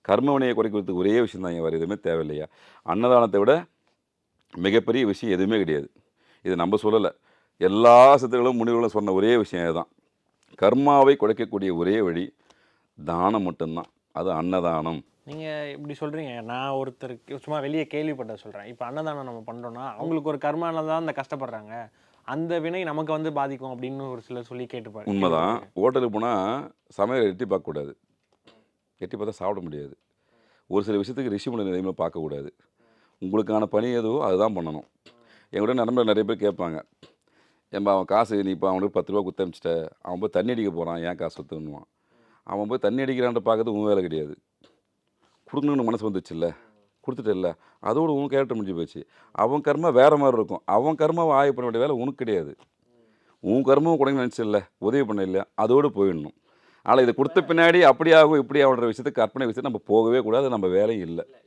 கர்ம வினையை குறைக்கிறதுக்கு ஒரே விஷயம் தான், வேறு எதுவுமே தேவையில்லையா? அன்னதானத்தை விட மிகப்பெரிய விஷயம் எதுவுமே கிடையாது. இது நம்ம சொல்லல. எல்லா சித்தர்களும், முனிவர்களும் சொன்ன ஒரே விஷயம் இதுதான். கர்மாவை குறைக்கக்கூடிய ஒரே வழி தானம் மட்டும்தான். அது அன்னதானம். நீங்க இப்படி சொல்றீங்க. நான் ஒருத்தருக்கு சும்மா வெளிய கேள்விப்பட்டத சொல்றேன். இப்ப அன்னதானம் நம்ம பண்றோம்னா, அவங்களுக்கு ஒரு கர்மால தான் அந்த கஷ்டப்படுறாங்க. அந்த வினை நமக்கு வந்து பாதிக்கும் அப்படின்னு ஒரு சிலர் சொல்லி உண்மதான். கேள்விப்பட்டிருக்கேன். ஹோட்டலுக்கு போனா சமையல எட்டி பார்க்கக்கூடாது. எட்டி பார்த்தா சாப்பிட முடியாது. ஒரு சில விஷயத்துக்கு ரிஷிமுனை நிலைமையில பார்க்கக்கூடாது. உங்களுக்கான பணி எதுவோ அதுதான் பண்ணணும். என்கூட நண்பர்கள் நெறைய பேர் கேட்பாங்க. ஏம்பா அவன் காசு நீ இப்போ அவனுக்கு ரூ. 10 குடுத்து அனுப்பிச்சிட்ட. அவன் போய் தண்ணி அடிக்க போறான். ஏன் காசு சுத்தணுன்னுவான். அவன் போய் தண்ணி அடிக்கிறான்ட்டு பார்க்கறது உன் வேலை கிடையாது. குடுக்கணும்னு மனசு வந்துச்சுல்ல. குடுத்துட்டல்ல. அதோட உன் கேரக்டர் முடிஞ்சு போச்சு. அவன் கர்மா வேற மாரி இருக்கும். அவன் கர்மாவ ஆய்வு பண்ண வேண்டிய வேலை உனக்கு கிடையாது. உன் கர்மாவ குறைக்கணும்னு நினச்சல்ல. உதவி பண்ண இல்லையா? அதோடு போயிடணும். ஆனா இத குடுத்த பின்னாடி அப்படி ஆகும், இப்படி ஆகுன்ற விஷயத்துக்கு கற்பனை விஷயத்துக்கு நம்ம போகவே கூடாது. நம்ம வேலையும் இல்ல.